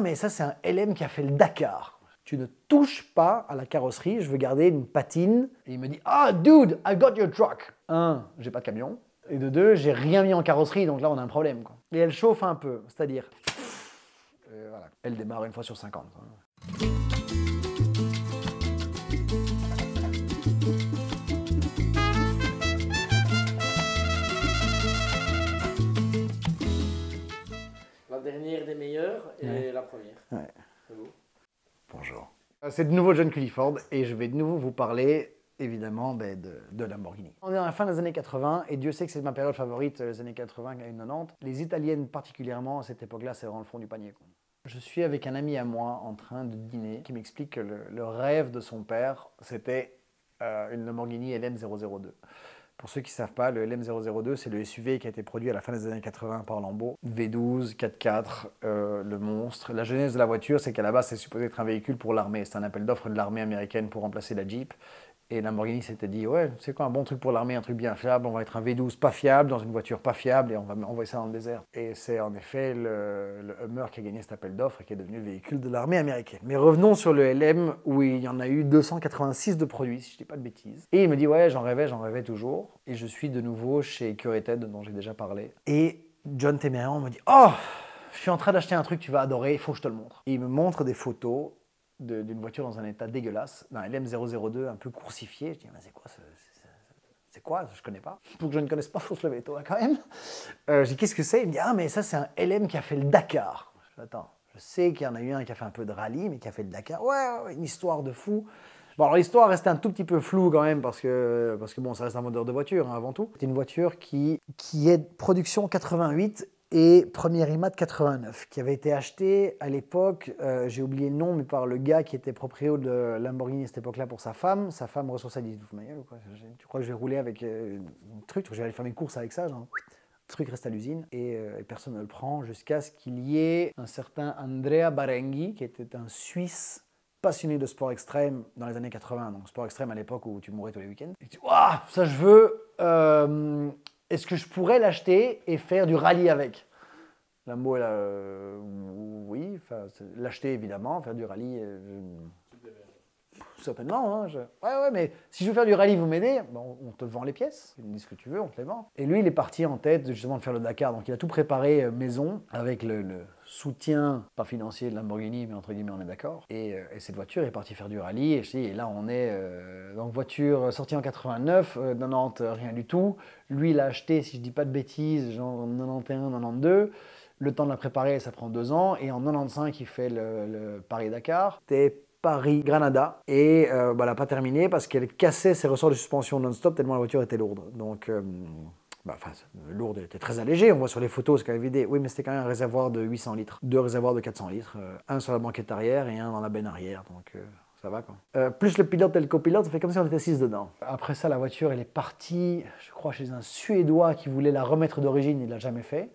mais ça c'est un LM qui a fait le Dakar. Tu ne touches pas à la carrosserie, je veux garder une patine. Et il me dit, ah dude, I got your truck. J'ai pas de camion. Et de deux, j'ai rien mis en carrosserie, donc là on a un problème, quoi. Et elle chauffe un peu, c'est-à-dire, voilà, elle démarre une fois sur 50. La dernière des meilleures et la première. Ouais. C'est beau. Bonjour. C'est de nouveau John Culliford et je vais de nouveau vous parler évidemment de Lamborghini. On est dans la fin des années 80 et Dieu sait que c'est ma période favorite, les années 80 et 90. Les italiennes particulièrement, à cette époque-là, c'est vraiment le fond du panier, quoi. Je suis avec un ami à moi en train de dîner qui m'explique que le rêve de son père, c'était une Lamborghini LM002. Pour ceux qui ne savent pas, le LM002, c'est le SUV qui a été produit à la fin des années 80 par Lambo. V12, 4x4, le monstre. La genèse de la voiture, c'est qu'à la base, c'est supposé être un véhicule pour l'armée. C'est un appel d'offres de l'armée américaine pour remplacer la Jeep. Et Lamborghini s'était dit, ouais, c'est quoi un bon truc pour l'armée, un truc bien fiable, on va être un V12 pas fiable, dans une voiture pas fiable, et on va envoyer ça dans le désert. Et c'est en effet le Hummer qui a gagné cet appel d'offres et qui est devenu le véhicule de l'armée américaine. Mais revenons sur le LM, où il y en a eu 286 de produits, si je ne dis pas de bêtises. Et il me dit, ouais, j'en rêvais toujours. Et je suis de nouveau chez Curated, dont j'ai déjà parlé. Et John Téméran me dit, oh, je suis en train d'acheter un truc que tu vas adorer, il faut que je te le montre. Et il me montre des photos d'une voiture dans un état dégueulasse, d'un LM002 un peu coursifié. Je dis, mais c'est quoi? Je connais pas. Pour que je ne connaisse pas, il faut se lever tôt, hein, quand même. Je dis, qu'est-ce que c'est? Il me dit, ah, mais ça, c'est un LM qui a fait le Dakar. Je dis, attends, je sais qu'il y en a eu un qui a fait un peu de rallye, mais qui a fait le Dakar. Ouais, une histoire de fou. Bon, alors l'histoire reste un tout petit peu floue quand même, parce que bon, ça reste un moteur de voiture, hein, avant tout. C'est une voiture qui est de production 88, et premier IMAT 89, qui avait été acheté à l'époque, j'ai oublié le nom, mais par le gars qui était proprio de Lamborghini à cette époque-là pour sa femme. Sa femme reçoit ça, dit, ou quoi, tu crois que je vais rouler avec un truc, je vais aller faire mes courses avec ça, genre. Le truc reste à l'usine et personne ne le prend jusqu'à ce qu'il y ait un certain Andrea Barenghi, qui était un Suisse passionné de sport extrême dans les années 80, donc sport extrême à l'époque où tu mourais tous les week-ends. Et tu dis, waouh, ça je veux. Est-ce que je pourrais l'acheter et faire du rallye avec? Lambo, oui, l'acheter évidemment, faire du rallye, certainement. Hein, ouais, mais si je veux faire du rallye, vous m'aidez, bon, on te vend les pièces, tu me dis ce que tu veux, on te les vend. Et lui, il est parti en tête justement de faire le Dakar, donc il a tout préparé maison avec le soutien, pas financier de Lamborghini, mais entre guillemets, on est d'accord. Et cette voiture est partie faire du rallye, et là on est donc voiture sortie en 89, 90, rien du tout. Lui, il a acheté, si je dis pas de bêtises, genre en 91, 92. Le temps de la préparer, ça prend 2 ans, et en 95, il fait le Paris-Dakar. C'était Paris-Granada, et elle n'a pas terminé parce qu'elle cassait ses ressorts de suspension non-stop tellement la voiture était lourde. Donc, lourde, elle était très allégée, on voit sur les photos, c'est quand même vidé. Oui, mais c'était quand même un réservoir de 800 litres, 2 réservoirs de 400 litres, un sur la banquette arrière et un dans la benne arrière, donc ça va quoi. Plus le pilote et le copilote, ça fait comme si on était 6 dedans. Après ça, la voiture, elle est partie, je crois, chez un Suédois qui voulait la remettre d'origine, il ne l'a jamais fait.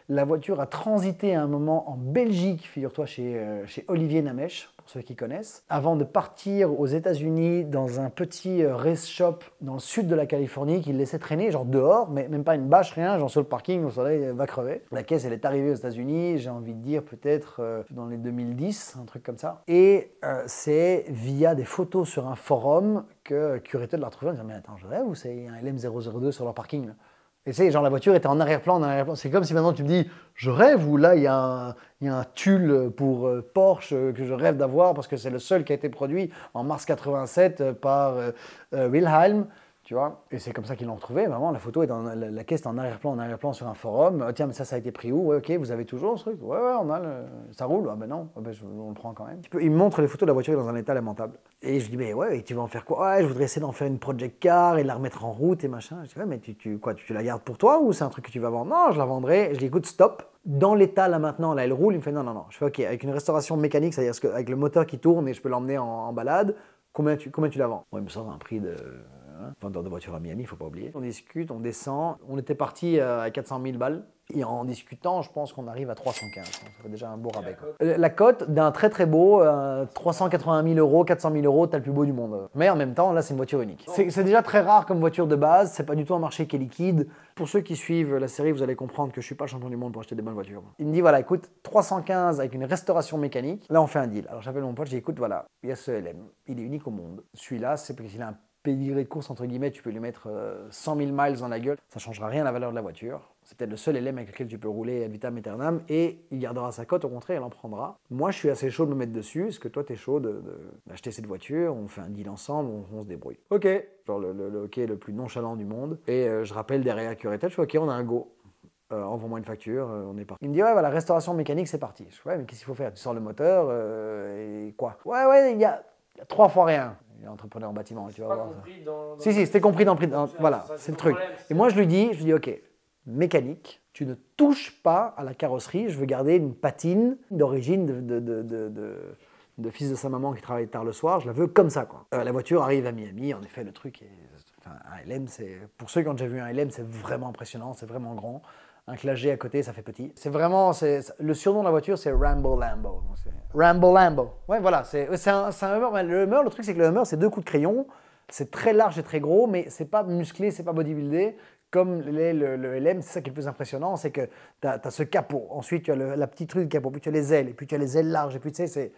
La voiture a transité à un moment en Belgique, figure-toi, chez Olivier Namèche, pour ceux qui connaissent, avant de partir aux États-Unis dans un petit race shop dans le sud de la Californie qu'il laissait traîner, genre dehors, mais même pas une bâche, rien, genre sur le parking, au soleil, va crever. La caisse, elle est arrivée aux États-Unis, j'ai envie de dire peut-être dans les 2010, un truc comme ça. Et c'est via des photos sur un forum que Curated l'a retrouvé en disant, mais attends, je rêve ou c'est un LM002 sur leur parking là? Et c'est genre la voiture était en arrière-plan, C'est comme si maintenant tu me dis, je rêve, ou là il y a un tulle pour Porsche que je rêve d'avoir parce que c'est le seul qui a été produit en mars 87 par Wilhelm, tu vois. Et c'est comme ça qu'ils l'ont retrouvé, vraiment, la photo est dans la caisse est en arrière-plan sur un forum. Tiens, mais ça a été pris où? Ouais, ok, vous avez toujours ce truc? Ouais, on a ça roule. Ah ben non, on le prend quand même. Il me montre les photos de la voiture dans un état lamentable. Et je dis, mais ouais, et tu vas en faire quoi? Ouais, je voudrais essayer d'en faire une project car et de la remettre en route et machin. Je dis, ouais, mais tu la gardes pour toi ou c'est un truc que tu vas vendre? Non, je la vendrai. Je dis, écoute, stop. Dans l'état là maintenant, là elle roule. Il me fait, non. Je fais, ok, avec une restauration mécanique, c'est-à-dire avec le moteur qui tourne et je peux l'emmener en balade, combien tu la vends? Ouais, il me sort un prix de... vendeur de voiture à Miami, il ne faut pas oublier. On discute, on descend. On était parti à 400 000 balles. Et en discutant, je pense qu'on arrive à 315. Ça fait déjà un beau rabais. La cote d'un très très beau, 380 000 euros, 400 000 euros, t'as le plus beau du monde. Mais en même temps, là, c'est une voiture unique. C'est déjà très rare comme voiture de base, c'est pas du tout un marché qui est liquide. Pour ceux qui suivent la série, vous allez comprendre que je suis pas champion du monde pour acheter des bonnes voitures. Il me dit, voilà, écoute, 315 avec une restauration mécanique, là on fait un deal. Alors j'appelle mon pote, je dis, écoute, voilà, il y a ce LM, il est unique au monde. Celui-là, c'est parce qu'il a un pédigré de course, entre guillemets, tu peux lui mettre 100 000 miles dans la gueule, ça ne changera rien à la valeur de la voiture. C'est peut-être le seul LM avec lequel tu peux rouler ad vitam aeternam et il gardera sa cote, au contraire, il en prendra. Moi, je suis assez chaud de me mettre dessus. Est-ce que toi, tu es chaud d'acheter cette voiture? On fait un deal ensemble, on se débrouille. Ok, genre le OK le plus nonchalant du monde. Et je rappelle derrière Curated, je fais OK, on a un go. Envoie-moi une facture, on est parti. Il me dit, ouais, bah, la restauration mécanique, c'est parti. Je fais, ouais, mais qu'est-ce qu'il faut faire? Tu sors le moteur et quoi? Ouais, il y a 3 fois rien. Il est entrepreneur en bâtiment, tu vas voir. Si, c'était compris dans le prix. Voilà, c'est le truc. Et moi, je lui dis, OK, mécanique, tu ne touches pas à la carrosserie, je veux garder une patine d'origine de fils de sa maman qui travaille tard le soir, je la veux comme ça, quoi. La voiture arrive à Miami, en effet, le truc est... Enfin, un LM, pour ceux qui ont déjà vu un LM, c'est vraiment impressionnant, c'est vraiment grand. Un Classe G à côté, ça fait petit. C'est vraiment... le surnom de la voiture, c'est Rambo Lambo. Rambo Lambo. Ouais, voilà, c'est un Hummer. Le Hummer, le truc, c'est que le Hummer, c'est 2 coups de crayon. C'est très large et très gros, mais c'est pas musclé, c'est pas bodybuildé. Comme le LM, c'est ça qui est le plus impressionnant, c'est que tu as ce capot. Ensuite, tu as la petite truc du capot, puis tu as les ailes, et puis tu as les ailes larges, et puis tu sais,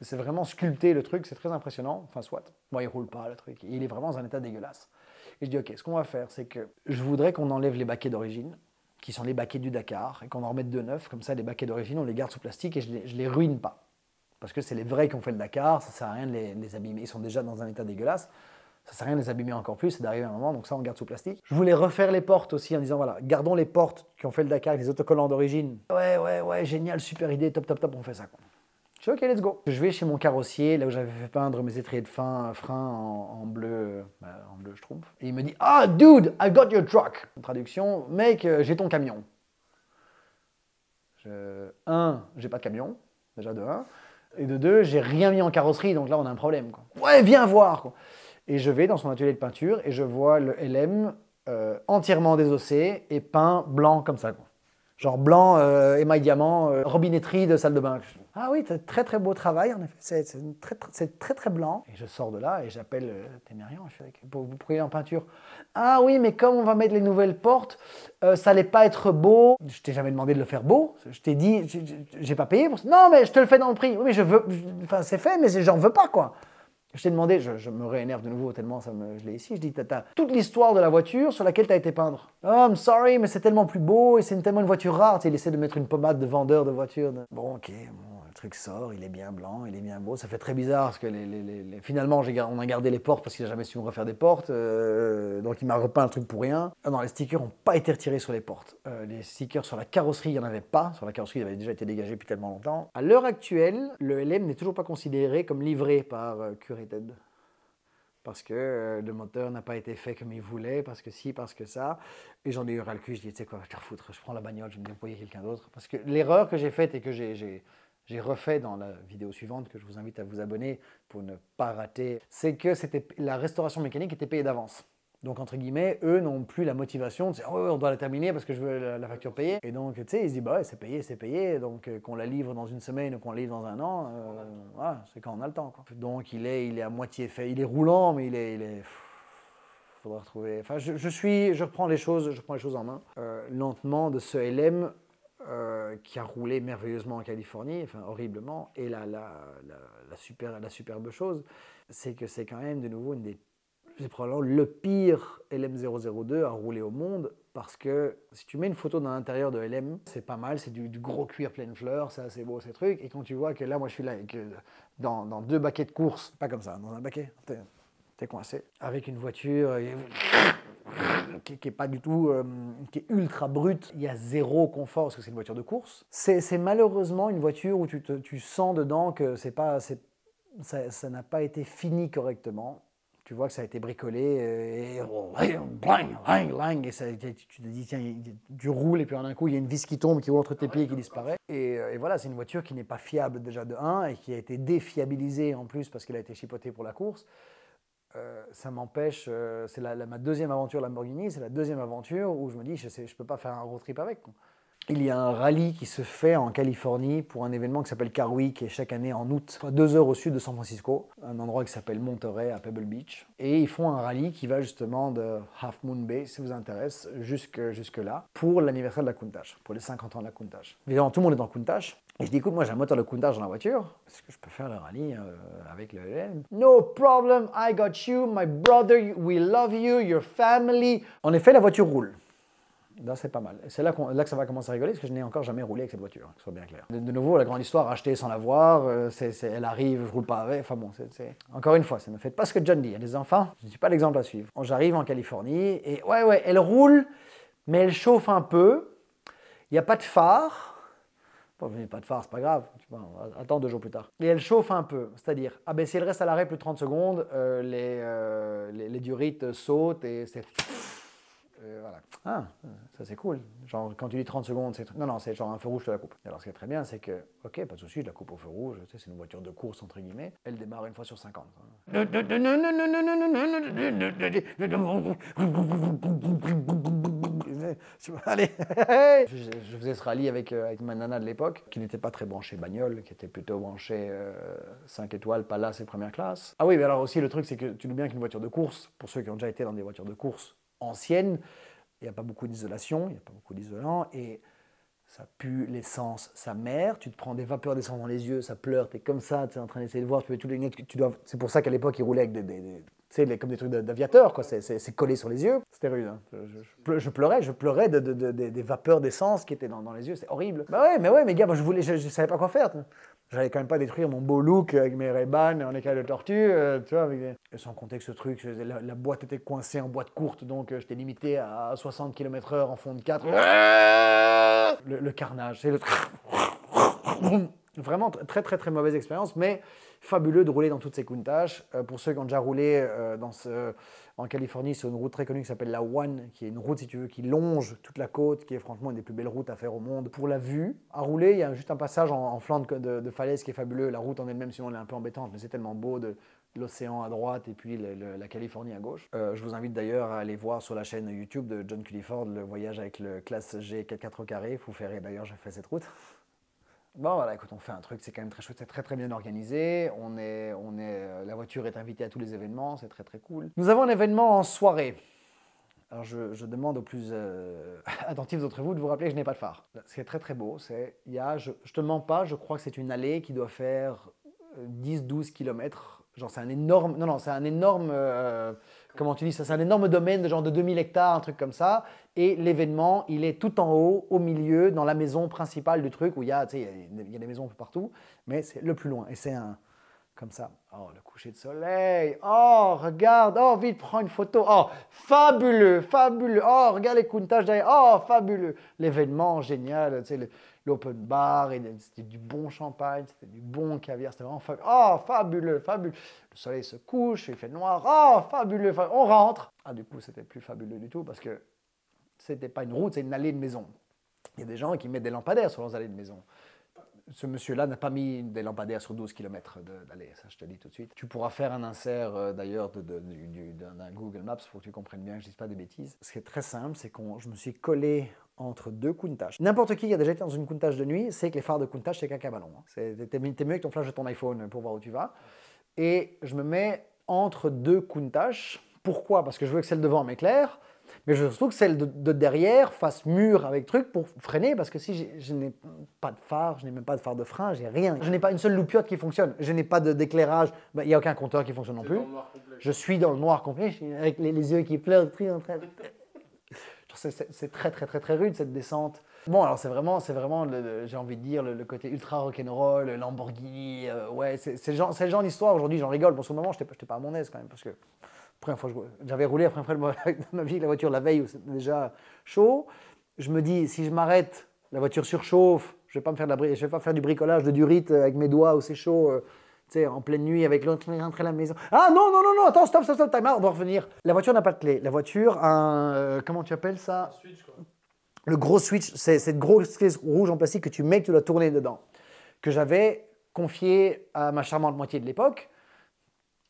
c'est vraiment sculpté le truc, c'est très impressionnant. Enfin, soit. Bon, il roule pas le truc, il est vraiment dans un état dégueulasse. Et je dis, OK, ce qu'on va faire, c'est que je voudrais qu'on enlève les baquets d'origine, qui sont les baquets du Dakar, et qu'on en remette 2 neufs, comme ça, les baquets d'origine, on les garde sous plastique et je les ruine pas. Parce que c'est les vrais qui ont fait le Dakar, ça sert à rien de les abîmer, ils sont déjà dans un état dégueulasse. Ça sert à rien de les abîmer encore plus, c'est d'arriver à un moment, donc ça on garde sous plastique. Je voulais refaire les portes aussi en disant voilà, gardons les portes qui ont fait le Dakar avec les autocollants d'origine. Ouais, génial, super idée, top, on fait ça quoi. Je dis ok, let's go. Je vais chez mon carrossier, là où j'avais fait peindre mes étriers de frein en bleu, je trouve. Et il me dit ah dude, I got your truck. Traduction, mec, j'ai ton camion. J'ai pas de camion, déjà de 1. Et de 2, j'ai rien mis en carrosserie, donc là on a un problème quoi. Ouais, viens voir quoi. Et je vais dans son atelier de peinture et je vois le LM entièrement désossé et peint blanc comme ça. Quoi. Genre blanc, émail diamant, robinetterie de salle de bain. Ah oui, très beau travail en effet, c'est très blanc. Et je sors de là et j'appelle Témérian, je fais pour il est en peinture. Ah oui, mais comme on va mettre les nouvelles portes, ça allait pas être beau. Je t'ai jamais demandé de le faire beau, je t'ai dit, j'ai pas payé pour ça. Non mais je te le fais dans le prix. Oui mais enfin c'est fait mais j'en veux pas quoi. Je t'ai demandé, je me réénerve de nouveau tellement je l'ai ici, je dis, t'as toute l'histoire de la voiture sur laquelle t'as été peindre. Oh, I'm sorry, mais c'est tellement plus beau et c'est tellement une voiture rare. Tu sais, il essaie de mettre une pommade de vendeur de voiture. Bon, ok, le truc sort, il est bien blanc, il est bien beau. Ça fait très bizarre parce que finalement, on a gardé les portes parce qu'il n'a jamais su me refaire des portes. Donc il m'a repeint le truc pour rien. Ah non, les stickers n'ont pas été retirés sur les portes. Les stickers sur la carrosserie, il n'y en avait pas. Sur la carrosserie, il avait déjà été dégagé depuis tellement longtemps. À l'heure actuelle, le LM n'est toujours pas considéré comme livré par Curated. Parce que le moteur n'a pas été fait comme il voulait, parce que si, parce que ça. Et j'en ai eu ras le cul, je dis, tu sais quoi, je vais te foutre, je prends la bagnole, je vais me déployer quelqu'un d'autre. Parce que l'erreur que j'ai faite et que j'ai refait dans la vidéo suivante, que je vous invite à vous abonner pour ne pas rater, c'est que la restauration mécanique était payée d'avance. Donc, entre guillemets, eux n'ont plus la motivation de dire oh, on doit la terminer parce que je veux la facture payée. Et donc, tu sais, ils se disent bah ouais, c'est payé. Donc, qu'on la livre dans une semaine ou qu'on la livre dans un an, ouais, c'est quand on a le temps. Quoi. Donc, il est à moitié fait. Il est roulant, mais il est faudra retrouver. Enfin, je reprends les choses en main. Lentement, de ce LM qui a roulé merveilleusement en Californie, enfin horriblement. Et la superbe chose, c'est que c'est quand même de nouveau c'est probablement le pire LM002 à rouler au monde parce que si tu mets une photo dans l'intérieur de LM, c'est pas mal, c'est du gros cuir pleine fleur, c'est assez beau ces trucs. Et quand tu vois que là, moi je suis là et que dans 2 baquets de course, pas comme ça, dans un baquet, t'es coincé. Avec une voiture qui est pas du tout, qui est ultra brute, il y a 0 confort parce que c'est une voiture de course. C'est malheureusement une voiture où tu sens dedans que ça n'a pas été fini correctement. Tu vois que ça a été bricolé et tu te dis, tiens, tu roules et puis en un coup, il y a une vis qui tombe, qui roule entre tes pieds et qui disparaît. Et voilà, c'est une voiture qui n'est pas fiable déjà de 1 et qui a été défiabilisée en plus parce qu'elle a été chipotée pour la course. Ça m'empêche, c'est ma deuxième aventure Lamborghini, c'est la deuxième aventure où je me dis, je ne peux pas faire un road trip avec. il y a un rallye qui se fait en Californie pour un événement qui s'appelle Car Week, qui est chaque année en août, 2 heures au sud de San Francisco, un endroit qui s'appelle Monterey à Pebble Beach. Et ils font un rallye qui va justement de Half Moon Bay, si ça vous intéresse, jusque là, pour l'anniversaire de la Countach, pour les 50 ans de la Countach. Évidemment, tout le monde est en Countach. Et je dis, écoute, moi j'ai un moteur de Countach dans la voiture, est-ce que je peux faire le rallye avec le LM? No problem, I got you, my brother, we love you, your family. En effet, la voiture roule. Là, c'est pas mal. C'est là, que ça va commencer à rigoler, parce que je n'ai encore jamais roulé avec cette voiture, que ce soit bien clair. De nouveau, la grande histoire, acheter sans la voir, elle arrive, je roule pas avec, enfin bon, encore une fois, ne faites pas ce que John dit. Les enfants, je ne suis pas l'exemple à suivre. J'arrive en Californie, et ouais, elle roule, mais elle chauffe un peu, il n'y a pas de phare. Bon, il n'y a pas de phare, c'est pas grave, attends 2 jours plus tard. Et elle chauffe un peu, c'est-à-dire, si elle reste à l'arrêt plus de 30 secondes, les diurites sautent et c'est... voilà. Ah, ça c'est cool. Genre, quand tu dis 30 secondes, c'est... Non, c'est genre un feu rouge, je te la coupe. Et alors, ce qui est très bien, c'est que, ok, pas de souci, je la coupe au feu rouge, tu sais, c'est une voiture de course, entre guillemets. Elle démarre une fois sur 50. Allez. Je faisais ce rallye avec ma nana de l'époque, qui n'était pas très branchée bagnole, qui était plutôt branchée 5 étoiles, palace et première classe. Ah oui, mais alors aussi, le truc, c'est que tu doutes bien qu'une voiture de course, pour ceux qui ont déjà été dans des voitures de course anciennes, il n'y a pas beaucoup d'isolation, il n'y a pas beaucoup d'isolant, et ça pue l'essence sa mère, tu te prends des vapeurs d'essence dans les yeux, ça pleure, tu es comme ça, tu es en train d'essayer de voir, tu mets tous les lunettes, c'est pour ça qu'à l'époque, ils roulaient avec comme des trucs d'aviateur, quoi. C'est collé sur les yeux, c'était rude. Hein. Je pleurais des vapeurs d'essence qui étaient dans les yeux, c'est horrible. Bah ouais, mais gars, moi, je savais pas quoi faire. J'allais quand même pas détruire mon beau look avec mes Ray-Ban en écaille de tortue, tu vois. Et sans compter que ce truc, la boîte était coincée en boîte courte, donc j'étais limité à 60 km/h en fond de 4. Le carnage, c'est le... Vraiment très très très mauvaise expérience, mais fabuleux de rouler dans toutes ces Countach. Pour ceux qui ont déjà roulé en Californie, c'est une route très connue qui s'appelle la One, qui est une route, si tu veux, qui longe toute la côte, qui est franchement une des plus belles routes à faire au monde. Pour la vue, à rouler, il y a juste un passage en flanc de falaise qui est fabuleux. La route en elle-même, sinon elle est un peu embêtante, mais c'est tellement beau de l'océan à droite et puis la Californie à gauche. Je vous invite d'ailleurs à aller voir sur la chaîne YouTube de John Culliford le voyage avec le classe G 4x4 au carré. Vous verrez d'ailleurs, j'ai fait cette route. Bon voilà, écoute, on fait un truc, c'est quand même très chouette, c'est très très bien organisé. La voiture est invitée à tous les événements, c'est très très cool. Nous avons un événement en soirée. Alors je demande aux plus attentifs d'entre vous de vous rappeler que je n'ai pas de phare. Ce qui est très très beau, je te mens pas, je crois que c'est une allée qui doit faire 10-12 km. Genre c'est un énorme, c'est un énorme, comment tu dis ça, c'est un énorme domaine de genre de 2000 hectares, un truc comme ça. Et l'événement, il est tout en haut, au milieu, dans la maison principale du truc, où il y a des maisons un peu partout, mais c'est le plus loin. Et c'est comme ça. Oh, le coucher de soleil. Oh, regarde. Oh, vite, prends une photo. Oh, fabuleux, fabuleux. Oh, regarde les Countach derrière. Oh, fabuleux. L'événement, génial. Tu sais, l'open bar, c'était du bon champagne, c'était du bon caviar. C'était vraiment fabuleux. Oh, fabuleux, fabuleux. Le soleil se couche, il fait noir. Oh, fabuleux, fabuleux. On rentre. Ah, du coup, c'était plus fabuleux du tout parce que c'était pas une route, c'est une allée de maison. Il y a des gens qui mettent des lampadaires sur leurs allées de maison. Ce monsieur-là n'a pas mis des lampadaires sur 12 km d'allée, ça je te le dis tout de suite. Tu pourras faire un insert d'ailleurs d'un Google Maps pour que tu comprennes bien que je ne dise pas des bêtises. Ce qui est très simple, c'est que je me suis collé entre 2 Countach. N'importe qui a déjà été dans une Countach de nuit sait que les phares de Countach, c'est caca ballon. T'es mieux avec ton flash de ton iPhone pour voir où tu vas. Et je me mets entre 2 Countach. Pourquoi? Parce que je veux que celle devant m'éclaire. Mais je veux surtout que celle de derrière fasse mur avec truc pour freiner, parce que si je n'ai pas de phare, je n'ai même pas de phare de frein, j'ai rien. Je n'ai pas une seule loupiote qui fonctionne. Je n'ai pas d'éclairage. Il n'y a aucun compteur qui fonctionne non plus. Je suis dans le noir complet, avec les yeux qui pleurent, en train de... C'est très très très très rude cette descente. Bon, alors c'est vraiment j'ai envie de dire, le côté ultra rock'n'roll, Lamborghini, ouais, c'est le genre d'histoire. Aujourd'hui, j'en rigole. Bon, sur le moment, je n'étais pas à mon aise quand même, parce que première fois j'avais roulé la première fois de ma vie avec la voiture la veille où c'était déjà chaud. Je me dis, si je m'arrête, la voiture surchauffe, je vais pas faire du bricolage de durite avec mes doigts où c'est chaud, tu sais, en pleine nuit avec l'autre, rentrer à la maison. Ah non, attends, stop, time out, on va revenir. La voiture n'a pas de clé. La voiture a un, comment tu appelles ça? Un switch, quoi. Le gros switch, c'est cette grosse clé rouge en plastique que tu mets, que tu dois tourner dedans, que j'avais confié à ma charmante moitié de l'époque,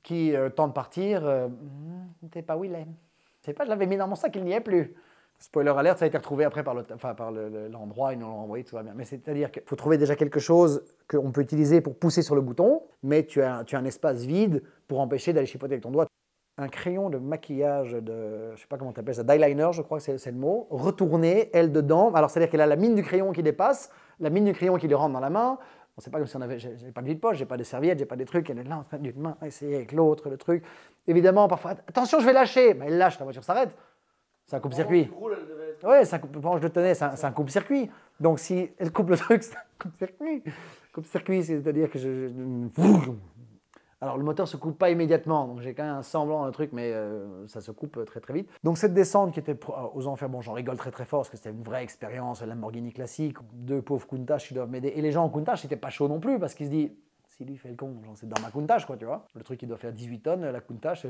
qui, temps de partir, t'es pas Willem. C'est pas, je l'avais mis dans mon sac, il n'y est plus. Spoiler alert, ça a été retrouvé après par l'endroit, ils nous l'ont envoyé, tout va bien. Mais c'est-à-dire qu'il faut trouver déjà quelque chose qu'on peut utiliser pour pousser sur le bouton, mais tu as un espace vide pour empêcher d'aller chipoter avec ton doigt. Un crayon de maquillage je ne sais pas comment tu appelles ça, d'eyeliner, je crois que c'est le mot, retourné, elle dedans. Alors c'est-à-dire qu'elle a la mine du crayon qui dépasse, la mine du crayon qui lui rentre dans la main. Bon, c'est pas comme si j'ai pas de vide-poche, j'ai pas de serviette, j'ai pas des trucs, elle est là en train d'une main à essayer avec l'autre, le truc. Évidemment, parfois, attention, je vais lâcher, mais elle lâche, la voiture s'arrête. C'est un coupe-circuit. Ouais, je le tenais, c'est un coupe-circuit. Donc si elle coupe le truc, c'est un coupe-circuit. Coupe-circuit, c'est-à-dire que alors le moteur se coupe pas immédiatement, donc j'ai quand même un semblant d'un truc, mais ça se coupe très très vite. Donc cette descente qui était aux enfers, bon j'en rigole très très fort parce que c'était une vraie expérience, la Lamborghini classique, deux pauvres Countach qui doivent m'aider. Et les gens en Countach c'était pas chaud non plus parce qu'ils se disent, si lui fait le con, c'est dans ma Countach quoi, tu vois. Le truc il doit faire 18 tonnes, la Countach,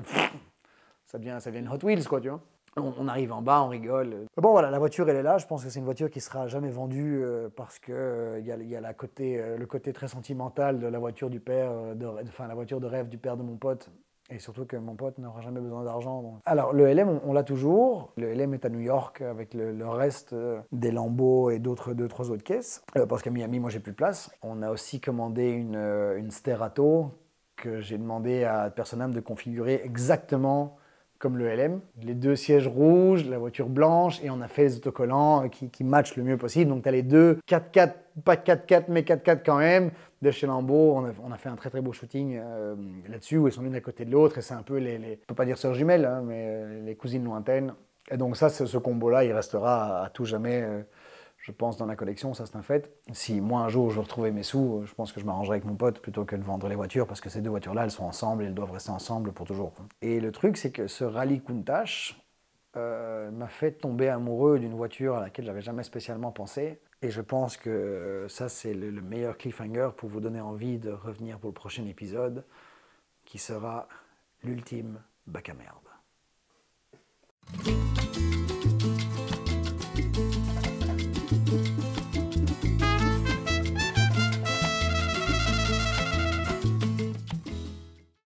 ça devient une Hot Wheels quoi, tu vois. On arrive en bas, on rigole. Bon voilà, la voiture elle est là, je pense que c'est une voiture qui sera jamais vendue parce que y a le côté très sentimental de la voiture du père, la voiture de rêve du père de mon pote. Et surtout que mon pote n'aura jamais besoin d'argent. Donc. Alors le LM, on l'a toujours. Le LM est à New York avec le reste des Lambeaux et d'autres 2-3 autres caisses. Parce qu'à Miami, moi j'ai plus de place. On a aussi commandé une Sterato que j'ai demandé à Personam de configurer exactement comme le LM, les deux sièges rouges, la voiture blanche, et on a fait les autocollants qui matchent le mieux possible. Donc tu as les deux 4x4, pas 4x4, mais 4x4 quand même, de chez Lambeau. On a fait un très très beau shooting là-dessus, où elles sont l'une à côté de l'autre, et c'est un peu je ne peux pas dire sœurs jumelles, hein, mais les cousines lointaines. Et donc ça, ce combo-là, il restera à tout jamais, je pense, dans la collection, ça c'est un fait. Si moi un jour je veux retrouver mes sous, je pense que je m'arrangerai avec mon pote plutôt que de vendre les voitures, parce que ces deux voitures-là, elles sont ensemble et elles doivent rester ensemble pour toujours. Et le truc, c'est que ce rallye Countach m'a fait tomber amoureux d'une voiture à laquelle j'avais jamais spécialement pensé. Et je pense que ça, c'est le meilleur cliffhanger pour vous donner envie de revenir pour le prochain épisode, qui sera l'ultime bac à merde.